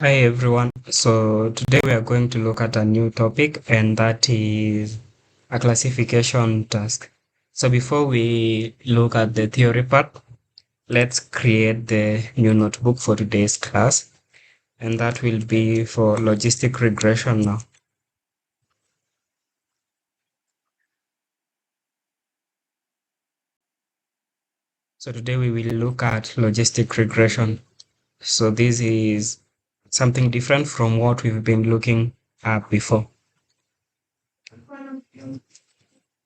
Hi everyone. So today we are going to look at a new topic, and that is a classification task. So before we look at the theory part, let's create the new notebook for today's class, and that will be for logistic regression now. So today we will look at logistic regression. So this is something different from what we've been looking at before.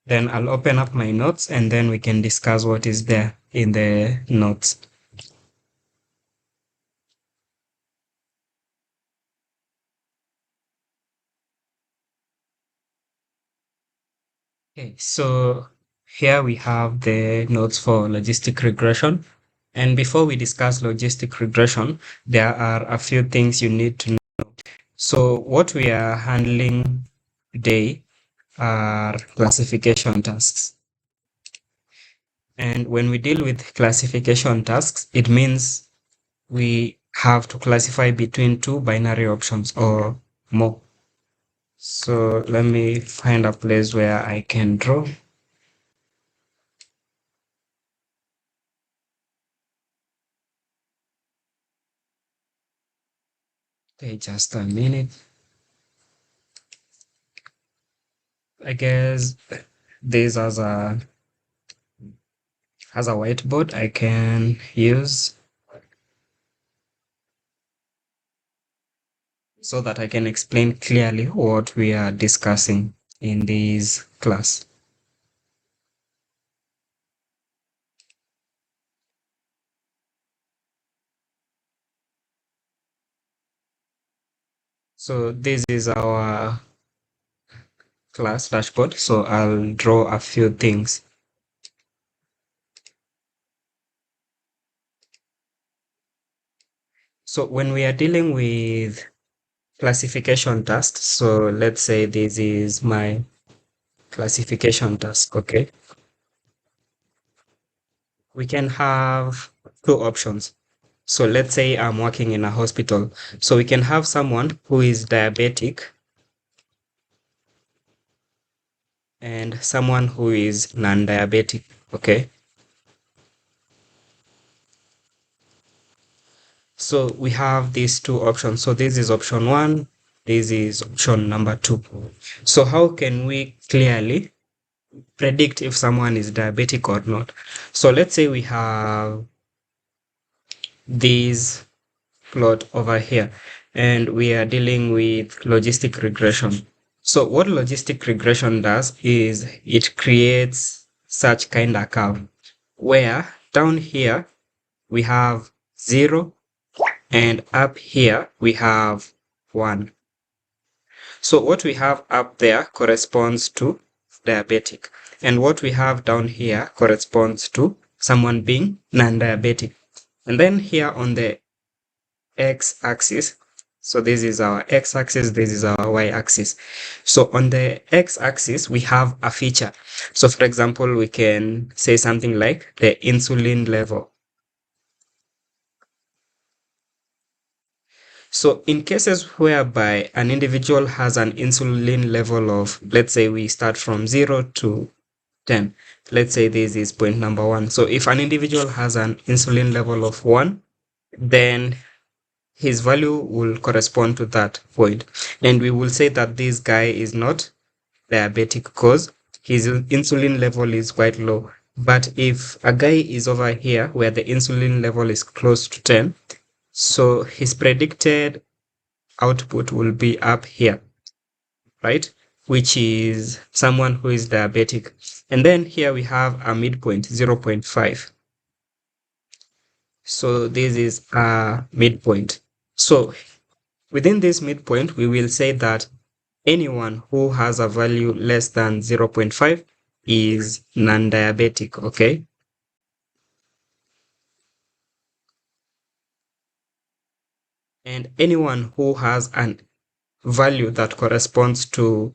Then I'll open up my notes and then we can discuss what is there in the notes. Okay, so here we have the notes for logistic regression. And before we discuss logistic regression, there are a few things you need to know. So what we are handling today are classification tasks. And when we deal with classification tasks, it means we have to classify between two binary options or more. So let me find a place where I can draw. Okay, just a minute. I guess this as a whiteboard I can use so that I can explain clearly what we are discussing in this class. So this is our class dashboard. So I'll draw a few things. So when we are dealing with classification tasks, so let's say this is my classification task, okay? We can have two options. So let's say I'm working in a hospital. So we can have someone who is diabetic and someone who is non-diabetic, okay? So we have these two options. So this is option one, this is option number two. So how can we clearly predict if someone is diabetic or not? So let's say we have this plot over here and we are dealing with logistic regression. So what logistic regression does is it creates such kind of curve where down here we have 0 and up here we have 1. So what we have up there corresponds to diabetic, and what we have down here corresponds to someone being non-diabetic. And then here on the x-axis, so this is our x-axis, this is our y-axis. So on the x-axis we have a feature. So for example, we can say something like the insulin level. So in cases whereby an individual has an insulin level of, let's say we start from 0 to 10, let's say this is point number 1. So if an individual has an insulin level of 1, then his value will correspond to that point. And we will say that this guy is not diabetic because his insulin level is quite low. But if a guy is over here where the insulin level is close to 10, so his predicted output will be up here, right? Which is someone who is diabetic. And then here we have a midpoint, 0.5. So this is a midpoint. So within this midpoint, we will say that anyone who has a value less than 0.5 is non-diabetic, okay? And anyone who has an value that corresponds to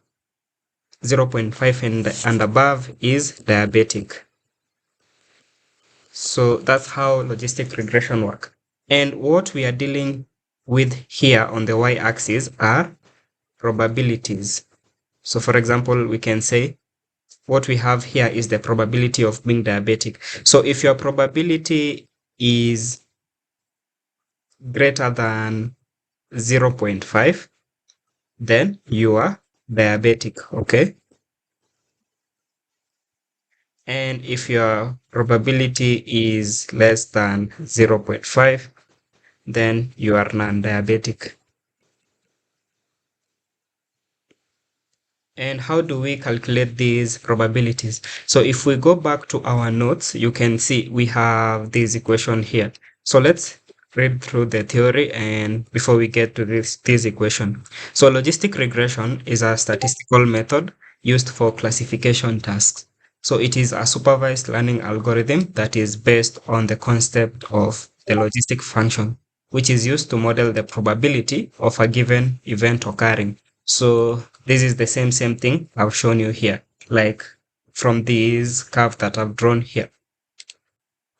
0.5 and above is diabetic. So that's how logistic regression work. And what we are dealing with here on the y-axis are probabilities. So for example, we can say what we have here is the probability of being diabetic. So if your probability is greater than 0.5, then you are diabetic, okay? And if your probability is less than 0.5, then you are non-diabetic. And how do we calculate these probabilities? So if we go back to our notes, you can see we have this equation here. So let's read through the theory and before we get to this equation. So logistic regression is a statistical method used for classification tasks. So it is a supervised learning algorithm that is based on the concept of the logistic function, which is used to model the probability of a given event occurring. So this is the same thing I've shown you here, like from this curve that I've drawn here.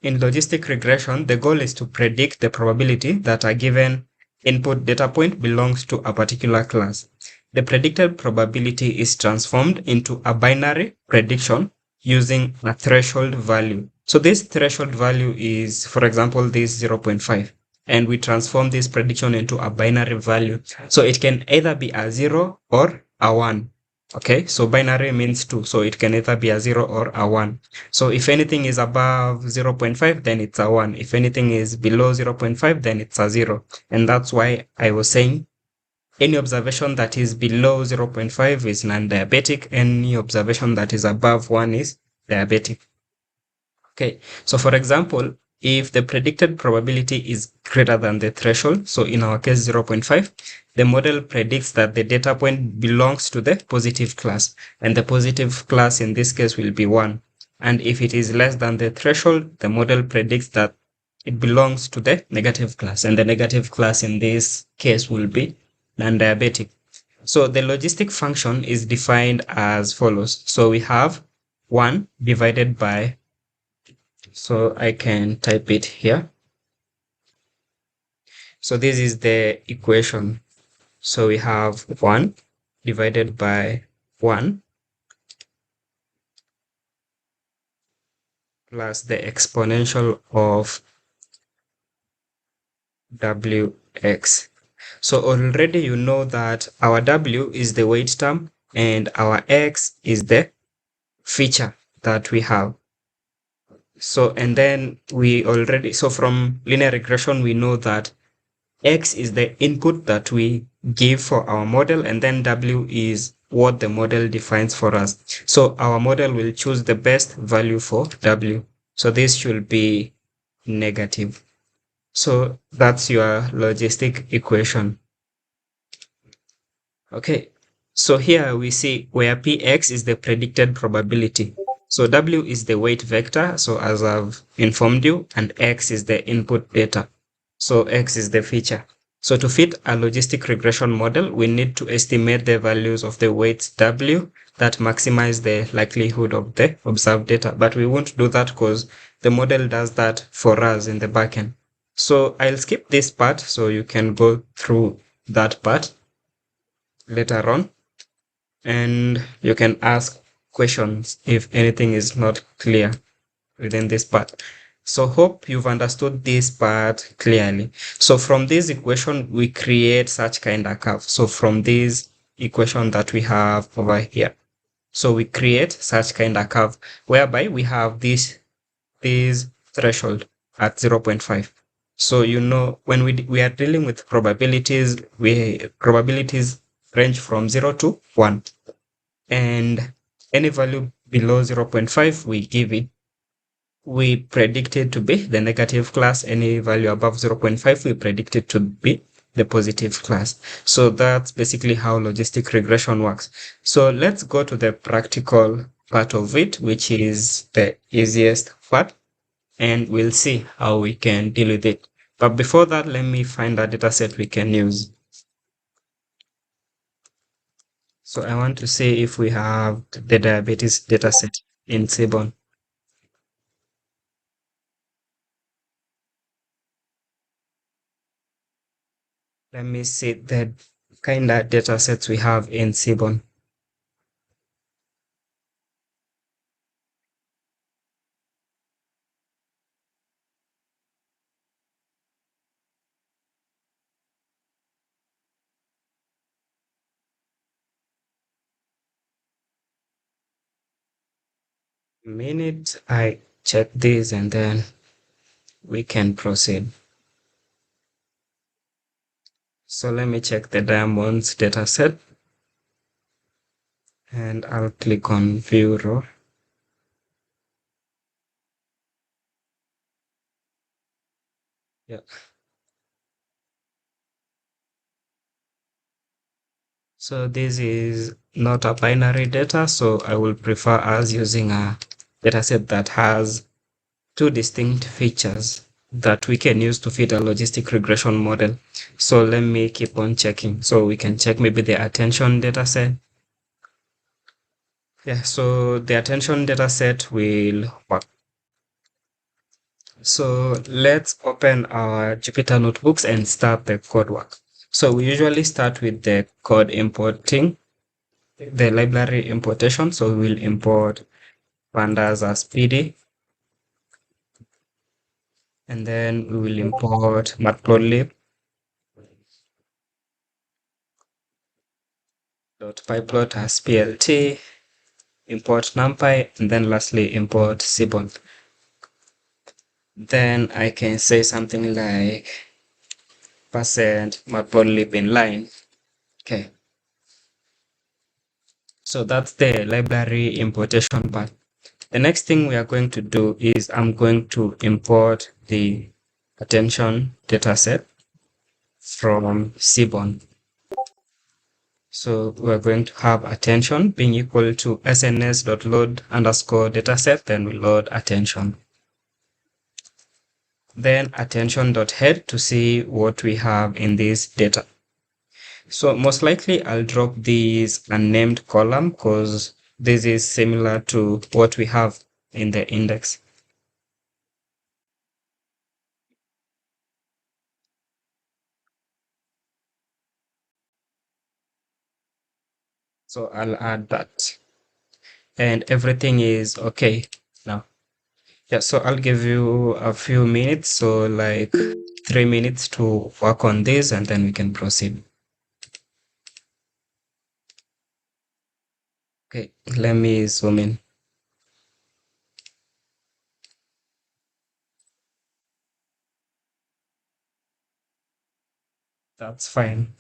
In logistic regression, the goal is to predict the probability that a given input data point belongs to a particular class. The predicted probability is transformed into a binary prediction using a threshold value. So this threshold value is, for example, this 0.5. And we transform this prediction into a binary value. So it can either be a 0 or a 1. Okay, so binary means 2. So it can either be a 0 or a 1. So if anything is above 0.5, then it's a 1. If anything is below 0.5, then it's a 0. And that's why I was saying any observation that is below 0.5 is non-diabetic. Any observation that is above 1 is diabetic. Okay, so for example, if the predicted probability is greater than the threshold, so in our case 0.5, the model predicts that the data point belongs to the positive class, and the positive class in this case will be 1. And if it is less than the threshold, the model predicts that it belongs to the negative class, and the negative class in this case will be non-diabetic. So the logistic function is defined as follows. So we have 1 divided by, so I can type it here. So this is the equation. So we have 1 divided by 1 plus the exponential of wx. So already you know that our w is the weight term and our x is the feature that we have. So and then so from linear regression we know that X is the input that we give for our model, and then W is what the model defines for us. So our model will choose the best value for W. So this should be negative. So that's your logistic equation. Okay, so here we see where Px is the predicted probability. So W is the weight vector, so as I've informed you, and X is the input data. So X is the feature. So to fit a logistic regression model, we need to estimate the values of the weights W that maximize the likelihood of the observed data. But we won't do that because the model does that for us in the backend. So I'll skip this part so you can go through that part later on, and you can ask questions if anything is not clear within this part. So hope you've understood this part clearly. So from this equation, we create such kind of curve. So from this equation that we have over here, so we create such kind of curve whereby we have this threshold at 0.5. So you know when we are dealing with probabilities, probabilities range from 0 to 1, and any value below 0.5 we predict it to be the negative class. Any value above 0.5 we predict it to be the positive class. So that's basically how logistic regression works. So let's go to the practical part of it, which is the easiest part, and we'll see how we can deal with it. But before that, let me find a data set we can use. So I want to see if we have the diabetes data set in Seaborn. Let me see the kind of data sets we have in Seaborn. Minute I check this and then we can proceed. So let me check the diamonds data set and I'll click on view row. Yeah. So this is not a binary data, so I will prefer us using a dataset that has two distinct features that we can use to fit a logistic regression model. So let me keep on checking. So we can check maybe the attention dataset. Yeah, so the attention dataset will work. So let's open our Jupyter notebooks and start the code work. So we usually start with the code importing, the library importation. So we will import pandas as PD, and then we will import matplotlib dot pyplot as plt, import numpy, and then lastly import seaborn. Then I can say something like percent matplotlib inline. Okay, so that's the library importation part. The next thing we are going to do is I'm going to import the attention dataset from Seaborn. So we're going to have attention being equal to sns.load underscore dataset, then we load attention. Then attention.head to see what we have in this data. So most likely I'll drop this unnamed column because this is similar to what we have in the index. So I'll add that and everything is okay now. Yeah, so I'll give you a few minutes, so like 3 minutes to work on this and then we can proceed. Okay, let me zoom in. That's fine.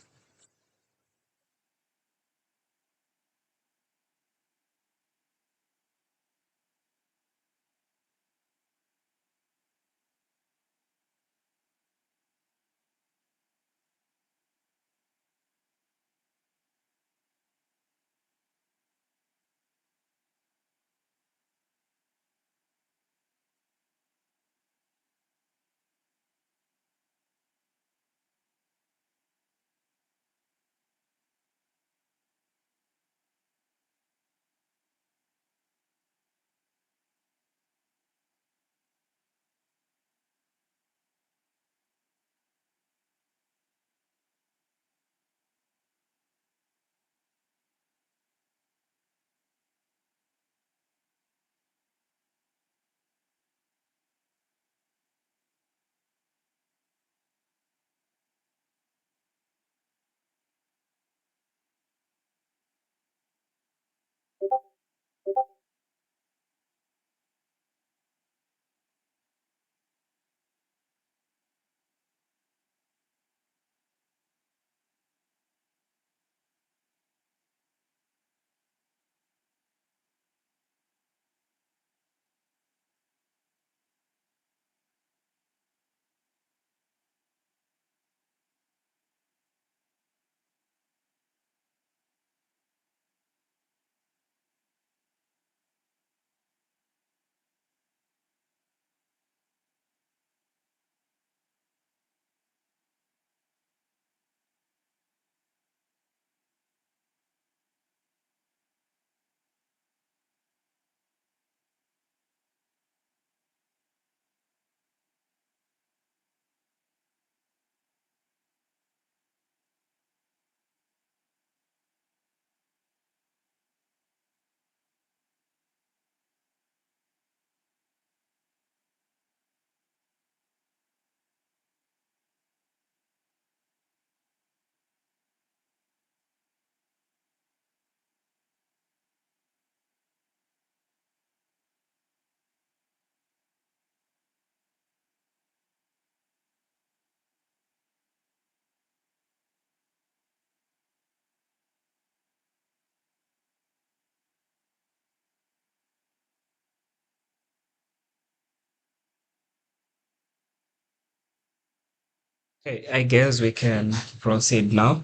Okay, I guess we can proceed now.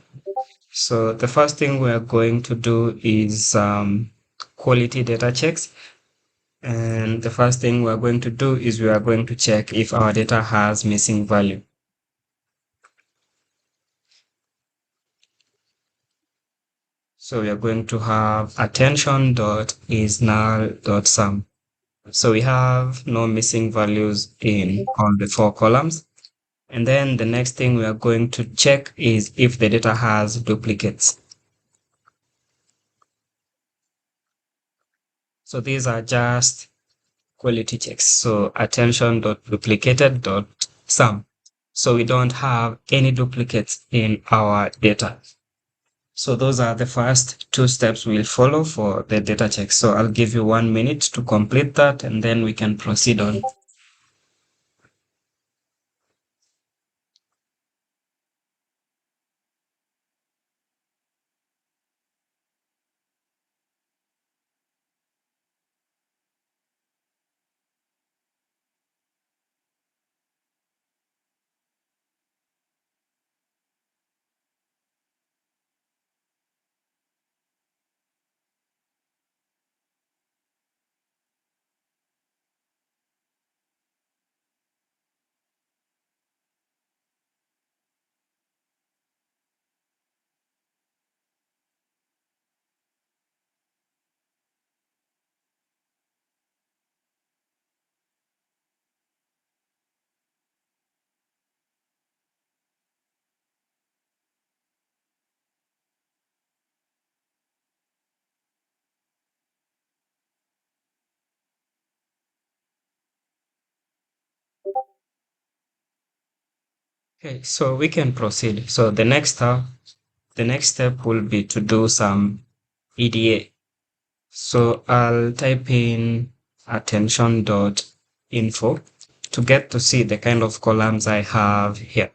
So the first thing we are going to do is quality data checks. And the first thing we are going to do is we are going to check if our data has missing value. So we are going to have attention dot is null dot sum. So we have no missing values in all the four columns. And then the next thing we are going to check is if the data has duplicates. So these are just quality checks. So attention.duplicated.sum. So we don't have any duplicates in our data. So those are the first two steps we'll follow for the data check. So I'll give you 1 minute to complete that and then we can proceed on. Okay, so we can proceed. So the next step will be to do some EDA. So I'll type in attention.info to get to see the kind of columns I have here.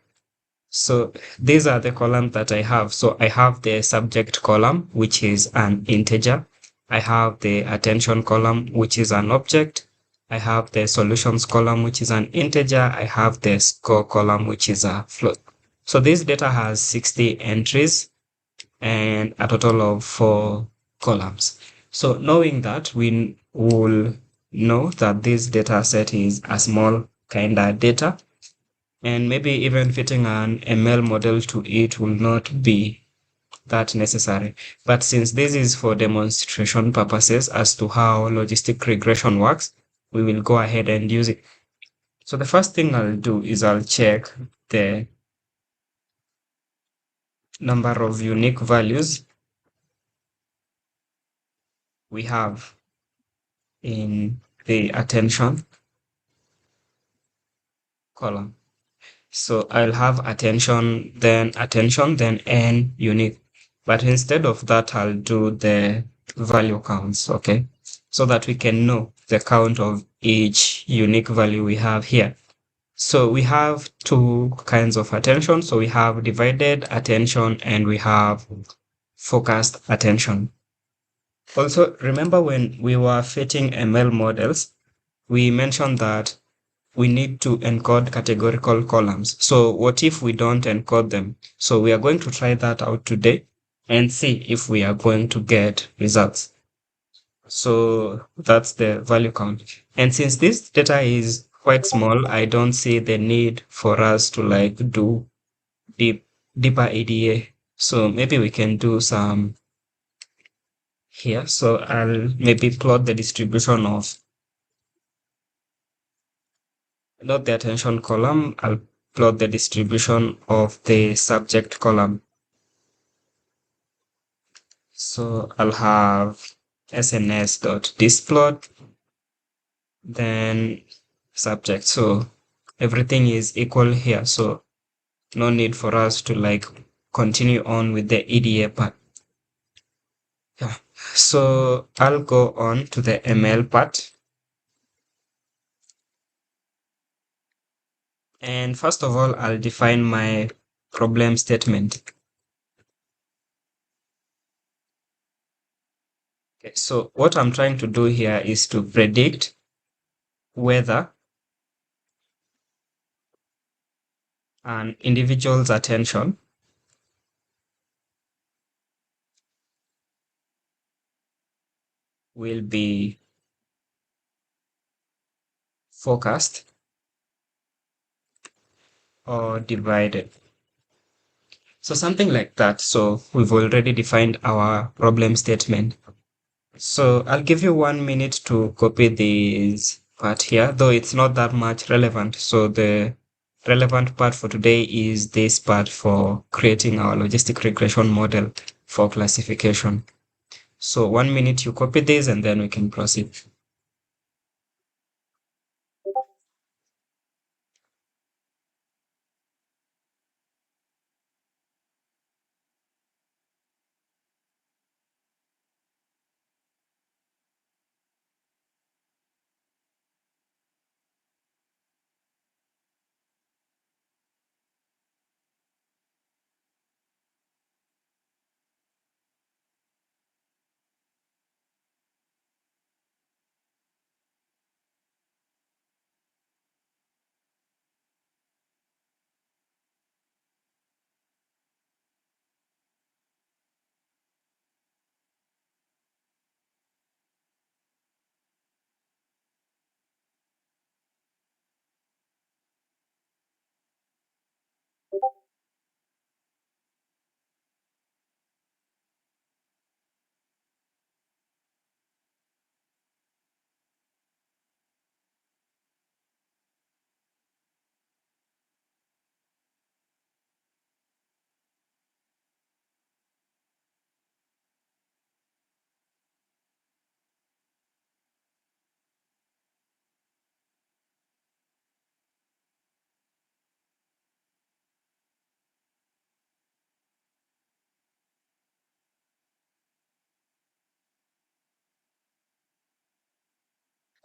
So these are the columns that I have. So I have the subject column, which is an integer. I have the attention column, which is an object. I have the solutions column, which is an integer. I have the score column, which is a float. So this data has 60 entries and a total of 4 columns. So knowing that, we will know that this data set is a small kind of data, and maybe even fitting an ML model to it will not be that necessary. But since this is for demonstration purposes as to how logistic regression works, we will go ahead and use it. So the first thing I'll do is I'll check the number of unique values we have in the attention column. So I'll have attention, then n unique. But instead of that, I'll do the value counts, okay? So that we can know the count of each unique value we have here. So we have two kinds of attention. So we have divided attention and we have focused attention. Also, remember when we were fitting ML models, we mentioned that we need to encode categorical columns. So what if we don't encode them? So we are going to try that out today and see if we are going to get results. So that's the value count. And since this data is quite small, I don't see the need for us to like do deeper ADA. So maybe we can do some here. So I'll maybe plot the distribution of not the attention column, I'll plot the distribution of the subject column. So I'll have sns.displot, then subject. So everything is equal here. So no need for us to like continue on with the EDA part. Yeah. So I'll go on to the ML part. And first of all, I'll define my problem statement. Okay, so what I'm trying to do here is to predict whether An individual's attention will be focused or divided. So something like that. So we've already defined our problem statement. So I'll give you 1 minute to copy this part here, though it's not that much relevant. So the relevant part for today is this part for creating our logistic regression model for classification. So 1 minute you copy this and then we can proceed.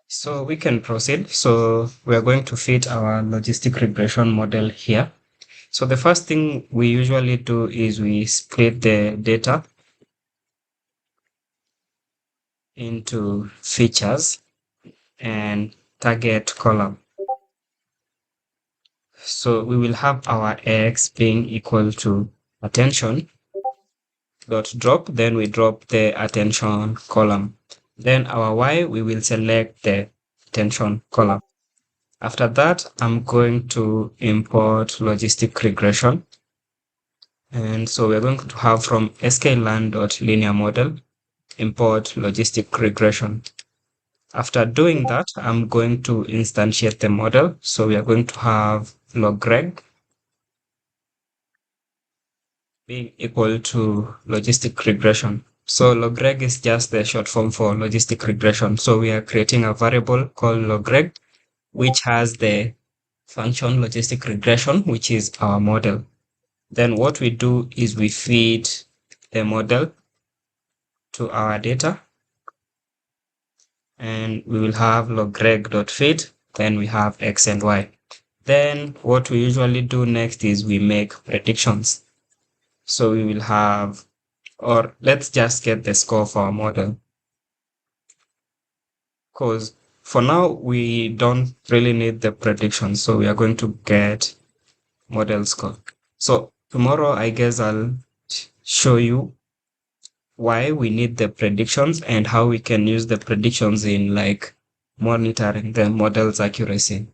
So we can proceed. So we are going to fit our logistic regression model here. So the first thing we usually do is we split the data into features and target column. So we will have our X being equal to attention dot drop, then we drop the attention column. Then our Y, we will select the attention column. After that, I'm going to import logistic regression. And so we're going to have from sklearn.linear model, import logistic regression. After doing that, I'm going to instantiate the model. So we are going to have logreg being equal to logistic regression. So logreg is just the short form for logistic regression. So we are creating a variable called logreg, which has the function logistic regression, which is our model. Then what we do is we feed the model to our data, and we will have logreg.feed, then we have x and y. Then what we usually do next is we make predictions. So we will have, or let's just get the score for our model, because for now we don't really need the prediction. So we are going to get model score. So tomorrow, I guess I'll show you why we need the predictions and how we can use the predictions in like monitoring the model's accuracy.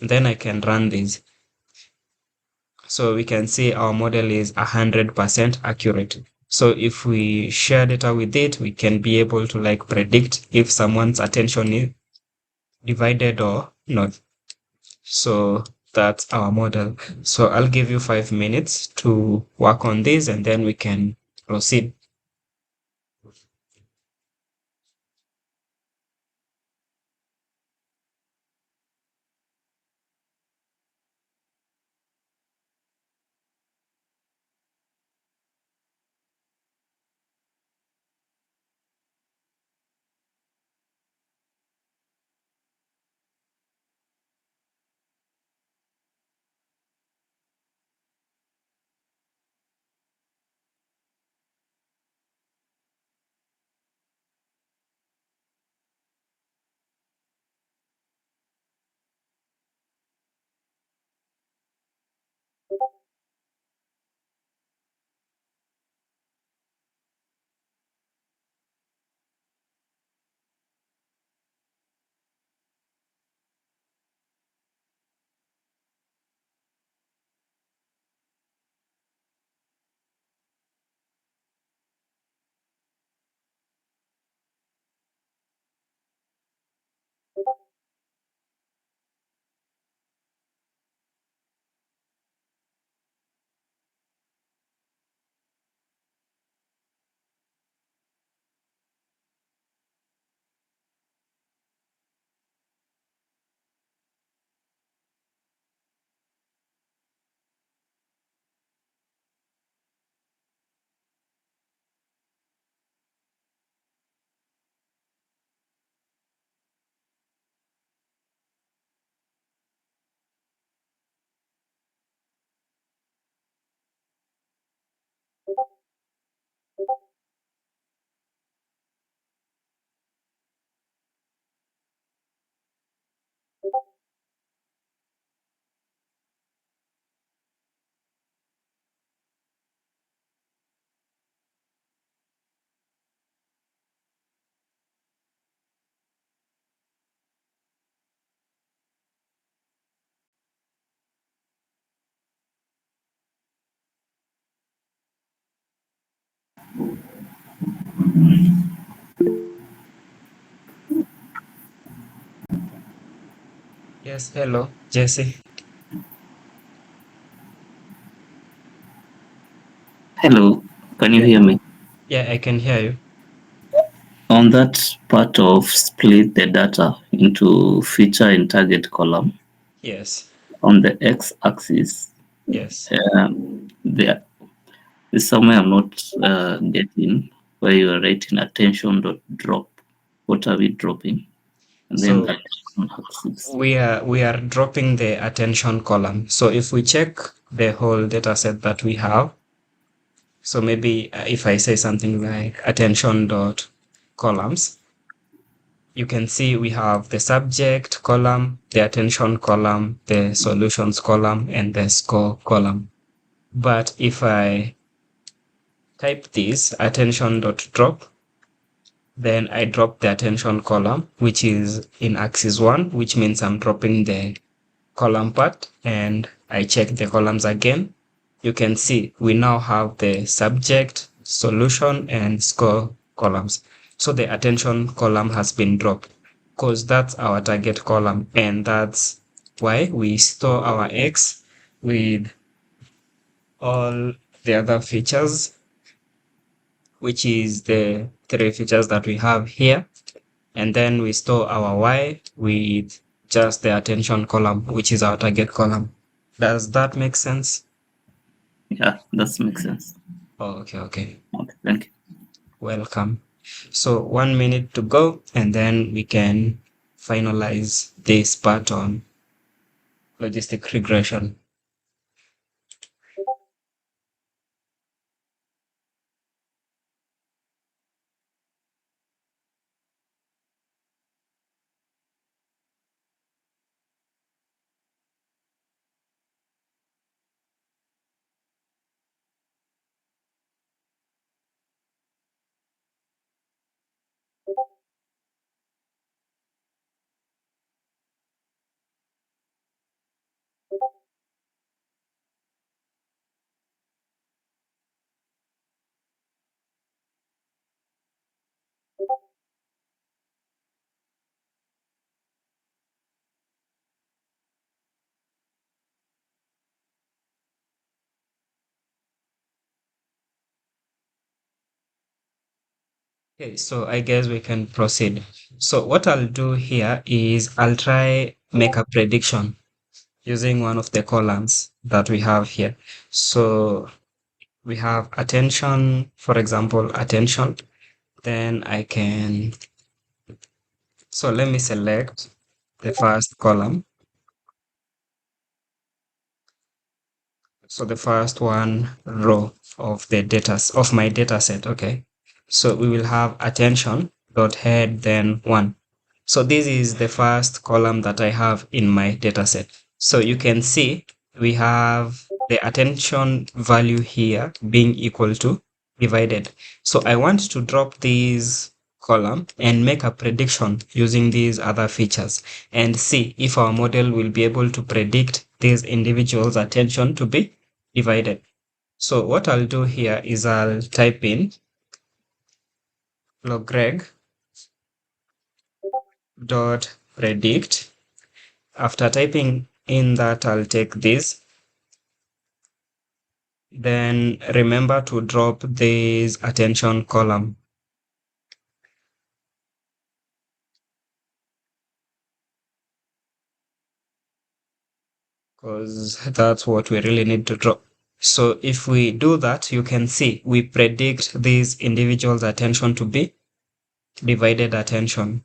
Then I can run this. So we can see our model is 100% accurate. So if we share data with it, we can be able to like predict if someone's attention is divided or not. So that's our model. So I'll give you 5 minutes to work on this and then we can proceed. Yes, hello, Jesse. Hello, can you Yeah, hear me? yeah, I can hear you. On that part of split the data into feature and target column, Yes, on the x-axis, yes. there is somewhere I'm not getting where you are writing attention dot drop. What are we dropping? And then So attention axis. we are dropping the attention column. So if we check the whole data set that we have, so maybe if I say something like attention dot columns, you can see we have the subject column, the attention column, the solutions column, and the score column. But if I type this attention dot drop, then I drop the attention column, which is in axis 1, which means I'm dropping the column part, and I check the columns again. You can see we now have the subject, solution, and score columns. So the attention column has been dropped because that's our target column, and that's why we store our X with all the other features, which is the three features that we have here. And then we store our Y with just the attention column, which is our target column. Does that make sense? Yeah, that makes sense. Oh, okay, okay. Okay, thank you. Welcome. So 1 minute to go, and then we can finalize this part on logistic regression. Okay, so I guess we can proceed. So what I'll do here is I'll try make a prediction using one of the columns that we have here. So we have attention, for example, attention. Then I can, so let me select the first column. So the first one row of the data of my data set. Okay. So we will have attention dot head then one. So this is the first column that I have in my data set. So you can see we have the attention value here being equal to divided. So I want to drop these column and make a prediction using these other features and see if our model will be able to predict these individuals' attention to be divided. So what I'll do here is I'll type in logreg dot predict. After typing in that, I'll take this. Then remember to drop this attention column because that's what we really need to drop. So if we do that, you can see we predict these individuals' attention to be divided attention.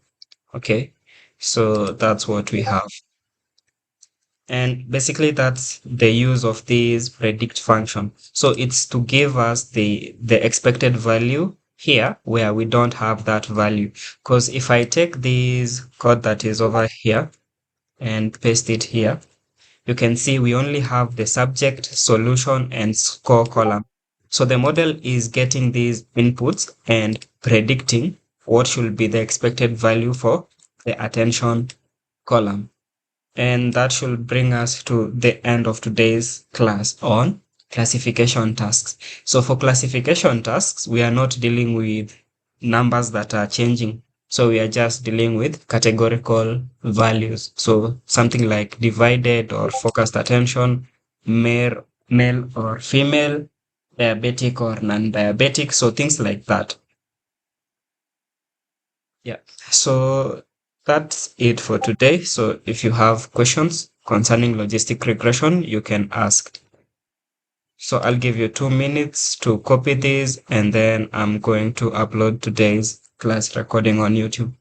Okay, so that's what we have. And basically that's the use of this predict function. So it's to give us the expected value here where we don't have that value. Because if I take this code that is over here and paste it here, you can see we only have the subject, solution, and score column. So the model is getting these inputs and predicting what should be the expected value for the attention column. And that should bring us to the end of today's class on classification tasks. So for classification tasks, we are not dealing with numbers that are changing. So we are just dealing with categorical values. So something like divided or focused attention, male or female, diabetic or non-diabetic. So things like that. Yeah. So that's it for today. So if you have questions concerning logistic regression, you can ask. So I'll give you 2 minutes to copy these, and then I'm going to upload today's class recording on YouTube.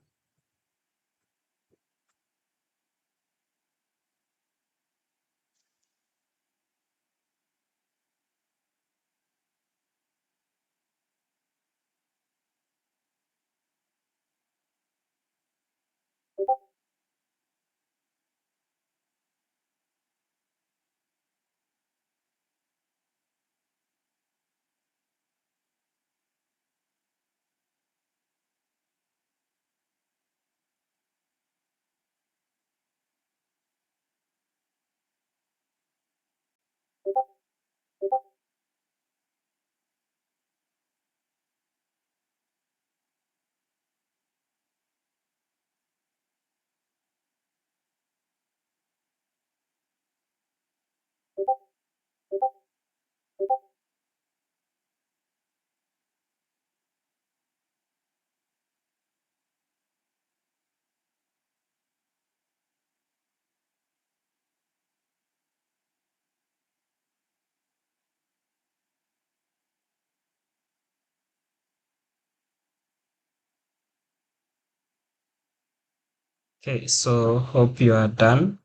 Okay, so hope you are done.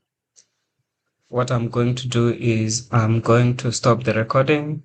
What I'm going to do is I'm going to stop the recording